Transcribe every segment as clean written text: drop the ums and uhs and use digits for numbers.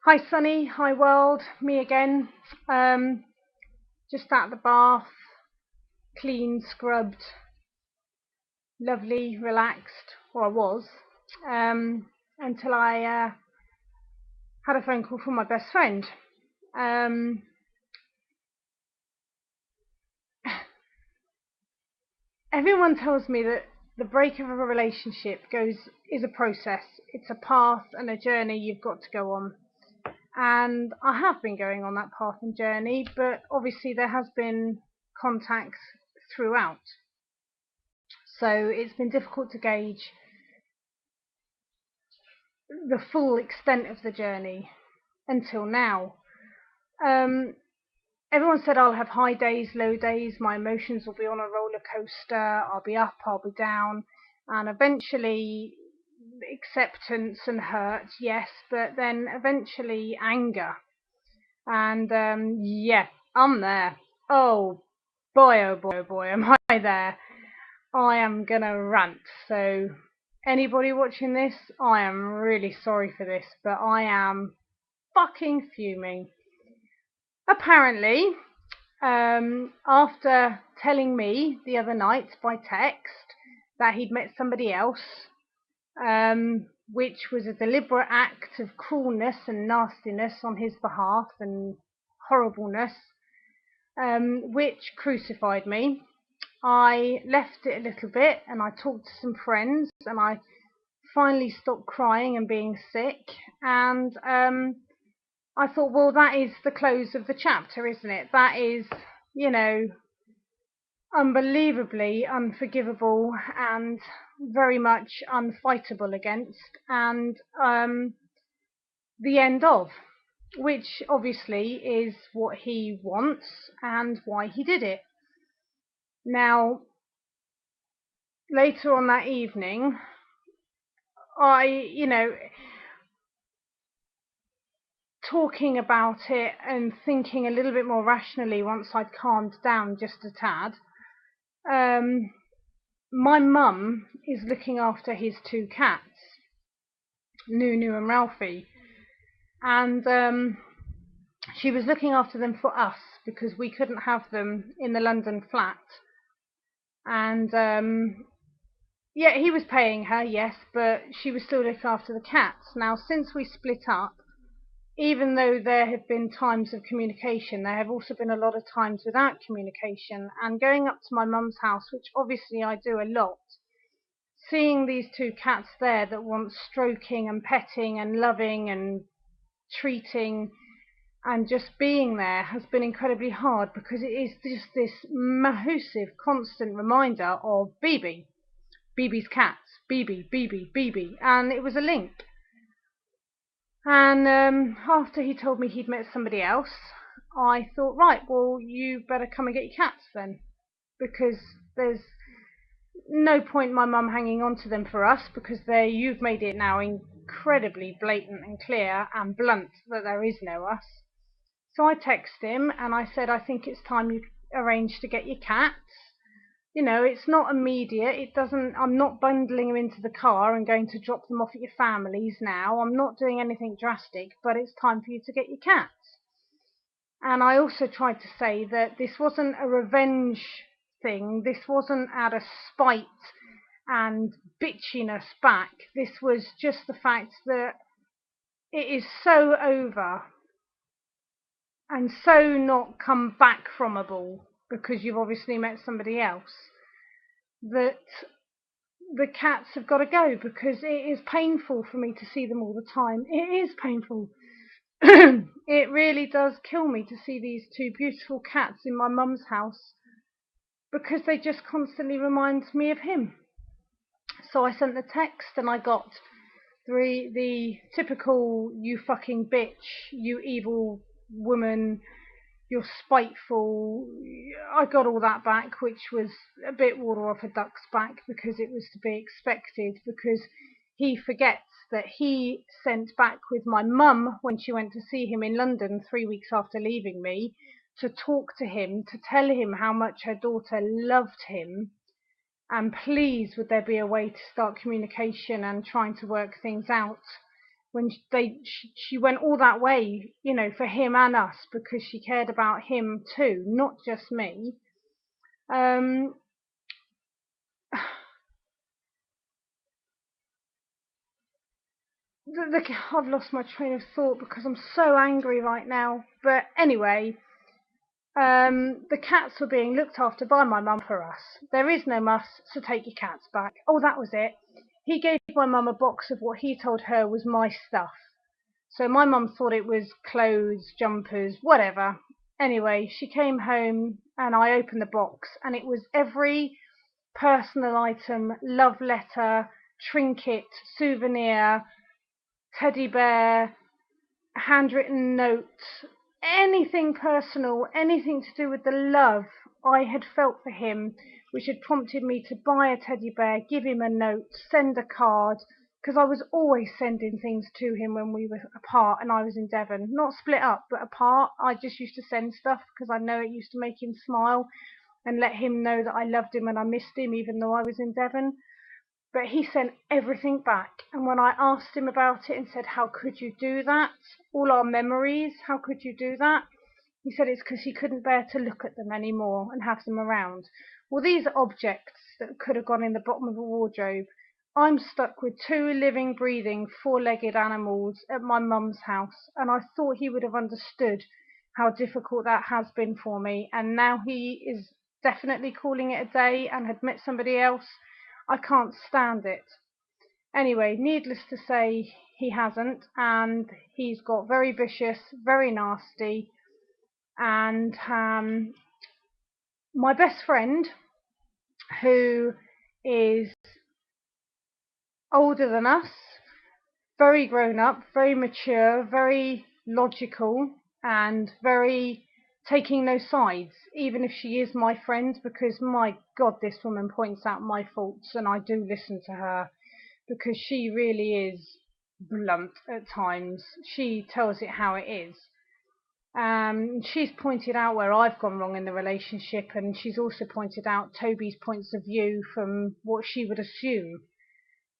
Hi Sunny, hi world, me again. Um, just out of the bath, clean, scrubbed, lovely, relaxed, or I was, um, until I had a phone call from my best friend. Um, Everyone tells me that the break of a relationship is a process. It's a path and a journey you've got to go on. And I have been going on that path and journey, but obviously there has been contacts throughout. So it's been difficult to gauge the full extent of the journey until now. Um, Everyone said I'll have high days, low days, my emotions will be on a roller coaster, I'll be up, I'll be down, and eventually acceptance and hurt, yes, but then eventually anger. And yeah, I'm there. Oh boy, oh boy, oh boy, am I there. I am gonna rant. So, anybody watching this, I am really sorry for this, but I am fucking fuming. Apparently, after telling me the other night by text that he'd met somebody else, which was a deliberate act of cruelness and nastiness on his behalf and horribleness, which crucified me. I left it a little bit and I talked to some friends and I finally stopped crying and being sick. And I thought, well, that is the close of the chapter, isn't it? That is, you know, unbelievably unforgivable and very much unfightable against. And the end of, which obviously is what he wants and why he did it. Now, later on that evening, talking about it and thinking a little bit more rationally once I'd calmed down just a tad, my mum is looking after his two cats, Nunu and Ralphie, and she was looking after them for us because we couldn't have them in the London flat. And yeah, he was paying her, yes, but she was still looking after the cats. Now, since we split up, even though there have been times of communication, there have also been a lot of times without communication. And going up to my mum's house, which obviously I do a lot, seeing these two cats there that want stroking and petting and loving and treating and just being there has been incredibly hard, because it is just this massive constant reminder of BB's cats, BB, and it was a link. And after he told me he'd met somebody else, I thought, right, well, you better come and get your cats then, because there's no point my mum hanging on to them for us, because you've made it now incredibly blatant and clear and blunt that there is no us. So I texted him and I said, I think it's time you arrange to get your cats. You know, it's not immediate. I'm not bundling them into the car and going to drop them off at your family's now. I'm not doing anything drastic, but it's time for you to get your cats. And I also tried to say that this wasn't a revenge thing. This wasn't out of spite and bitchiness back. This was just the fact that it is so over and so not come back from a ball because you've obviously met somebody else, that the cats have got to go, because it is painful for me to see them all the time. It is painful. It really does kill me to see these two beautiful cats in my mum's house, because they just constantly remind me of him. So I sent the text and I got the typical "you fucking bitch, you evil woman, you're spiteful." I got all that back, which was a bit water off a duck's back, because it was to be expected, because he forgets that he sent back with my mum when she went to see him in London 3 weeks after leaving me, to talk to him, to tell him how much her daughter loved him, and please would there be a way to start communication and trying to work things out. when she went all that way, you know, for him and us, because she cared about him too, not just me. Um, I've lost my train of thought because I'm so angry right now. But anyway, the cats were being looked after by my mum for us. There is no muss, so take your cats back. Oh, that was it. He gave my mum a box of what he told her was my stuff. So my mum thought it was clothes, jumpers, whatever. Anyway, she came home and I opened the box and it was every personal item, love letter, trinket, souvenir, teddy bear, handwritten notes, anything personal, anything to do with the love I had felt for him, which had prompted me to buy a teddy bear, give him a note, send a card, because I was always sending things to him when we were apart and I was in Devon. Not split up, but apart. I just used to send stuff because I know it used to make him smile and let him know that I loved him and I missed him even though I was in Devon. But he sent everything back. And when I asked him about it and said, how could you do that? All our memories, how could you do that? He said it's because he couldn't bear to look at them anymore and have them around. Well, these are objects that could have gone in the bottom of a wardrobe. I'm stuck with two living, breathing, four-legged animals at my mum's house, and I thought he would have understood how difficult that has been for me. And now he is definitely calling it a day and had met somebody else. I can't stand it. Anyway, needless to say, he hasn't, and he's got very vicious, very nasty, and my best friend, who is older than us, very grown up, very mature, very logical, and very taking no sides, even if she is my friend, because my God, this woman points out my faults, and I do listen to her. Because she really is blunt at times. She tells it how it is. She's pointed out where I've gone wrong in the relationship, and she's also pointed out Toby's points of view from what she would assume.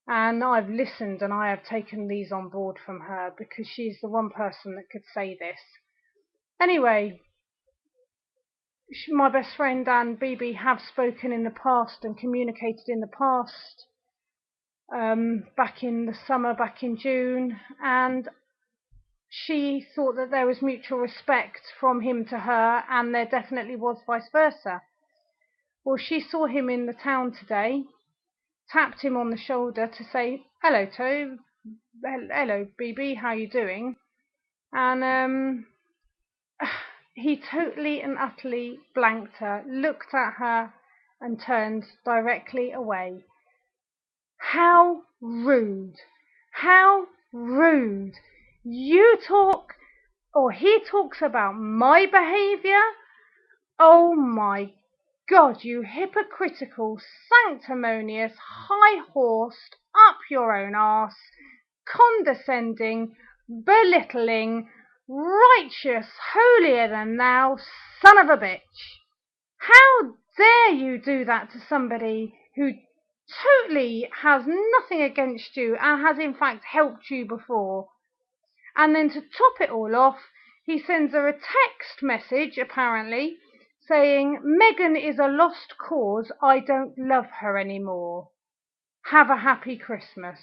And I've listened and I have taken these on board from her because she's the one person that could say this. Anyway, my best friend and BB have spoken in the past and communicated in the past. Back in the summer, back in June, and she thought that there was mutual respect from him to her, and there definitely was vice versa. Well, she saw him in the town today, tapped him on the shoulder to say, hello, Tobe, hello, BB, how you doing? And he totally and utterly blanked her, looked at her, and turned directly away. How rude! How rude! You talk, or he talks about my behaviour? Oh my God, you hypocritical, sanctimonious, high-horsed, up your own arse, condescending, belittling, righteous, holier than thou, son of a bitch! How dare you do that to somebody who totally has nothing against you and has in fact helped you before? And then to top it all off, he sends her a text message, apparently, saying, Megan is a lost cause, I don't love her anymore. Have a happy Christmas.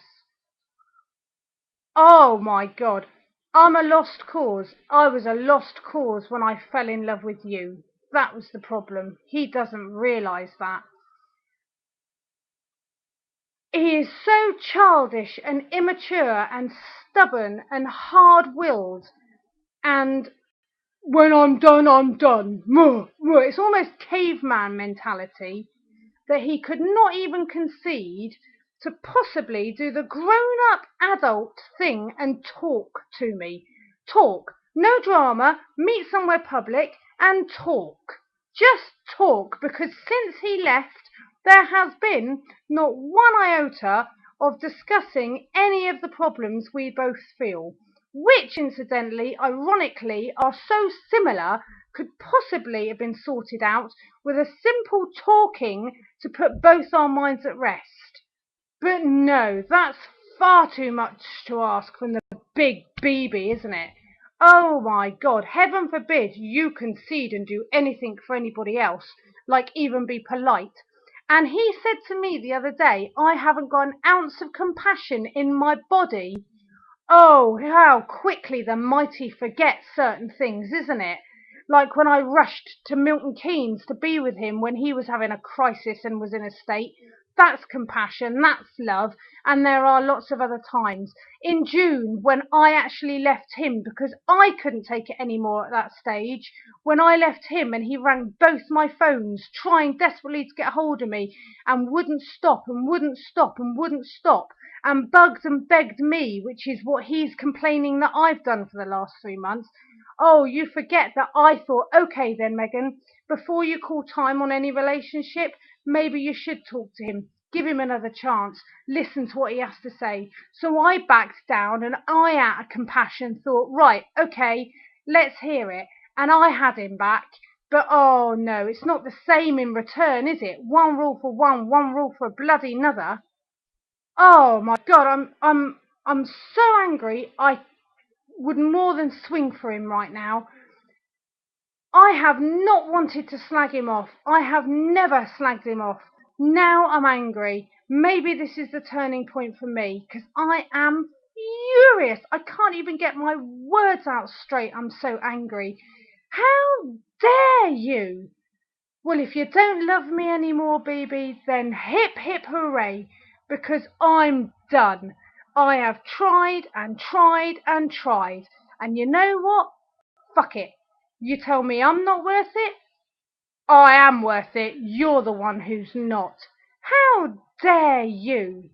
Oh my God, I'm a lost cause. I was a lost cause when I fell in love with you. That was the problem. He doesn't realise that. He is so childish and immature and stubborn and hard-willed, and when I'm done, I'm done. It's almost caveman mentality, that he could not even concede to possibly do the grown-up adult thing and talk to me. Talk. No drama. Meet somewhere public and talk. Just talk, because since he left, there has been not one iota of discussing any of the problems we both feel, which incidentally, ironically, are so similar, could possibly have been sorted out with a simple talking to put both our minds at rest. But no, that's far too much to ask from the big BB, isn't it? Oh my God, heaven forbid you concede and do anything for anybody else, like even be polite. And he said to me the other day, I haven't got an ounce of compassion in my body. Oh, how quickly the mighty forget certain things, isn't it? Like when I rushed to Milton Keynes to be with him when he was having a crisis and was in a state. That's compassion, that's love, and there are lots of other times. In June, when I actually left him because I couldn't take it anymore at that stage, when I left him and he rang both my phones, trying desperately to get hold of me, and wouldn't stop and wouldn't stop and wouldn't stop, and bugged and begged me, which is what he's complaining that I've done for the last 3 months. Oh, you forget that I thought, okay then, Megan, before you call time on any relationship, maybe you should talk to him, give him another chance, listen to what he has to say. So I backed down and I, out of compassion, thought, right, okay, let's hear it. And I had him back. But oh no, it's not the same in return, is it? One rule for one rule for a bloody another. Oh my God, I'm so angry. I would more than swing for him right now. I have not wanted to slag him off. I have never slagged him off. Now I'm angry. Maybe this is the turning point for me, because I am furious. I can't even get my words out straight. I'm so angry. How dare you? Well, if you don't love me anymore, BB, then hip hip hooray, because I'm done. I have tried and tried and tried. And you know what? Fuck it. You tell me I'm not worth it? I am worth it. You're the one who's not. How dare you?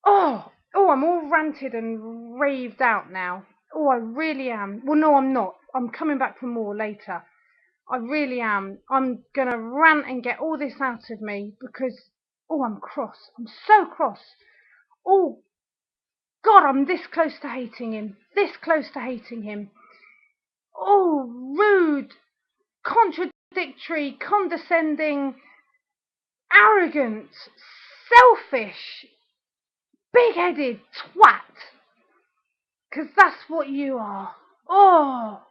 I'm all ranted and raved out now. Oh, I really am. Well, no, I'm not. I'm coming back for more later. I really am. I'm going to rant and get all this out of me because, I'm cross. I'm so cross. Oh, God, I'm this close to hating him. This close to hating him. Oh, rude, contradictory, condescending, arrogant, selfish, big-headed twat. Because that's what you are. Oh,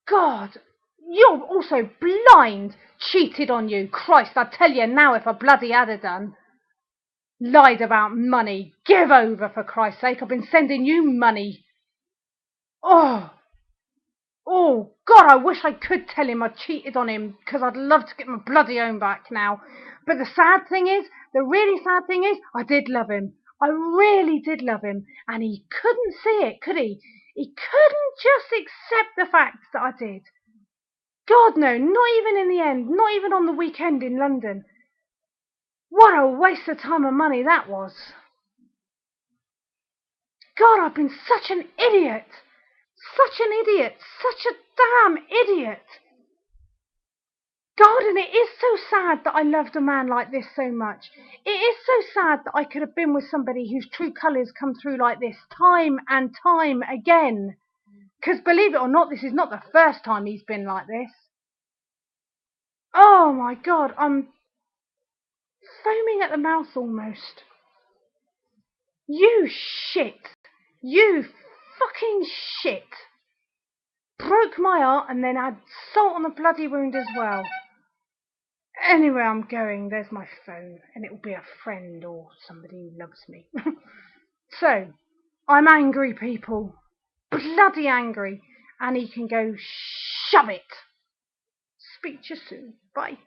God. You're also blind. Cheated on you. Christ, I tell you now if I bloody had a done. Lied about money. Give over, for Christ's sake. I've been sending you money. Oh, God, I wish I could tell him I cheated on him because I'd love to get my bloody own back now. But the really sad thing is, I did love him. I really did love him. And he couldn't see it, could he? He couldn't just accept the fact that I did. God, no, not even in the end, not even on the weekend in London. What a waste of time and money that was. God, I've been such an idiot. Such an idiot. Such a damn idiot. God, and it is so sad that I loved a man like this so much. It is so sad that I could have been with somebody whose true colours come through like this time and time again. Because believe it or not, this is not the first time he's been like this. Oh my God, I'm foaming at the mouth almost. You shit. You fucking shit. Broke my heart and then had salt on the bloody wound as well. Anyway, I'm going. There's my phone, and it will be a friend or somebody who loves me. So, I'm angry, people. Bloody angry. And he can go shove it. Speak to you soon. Bye.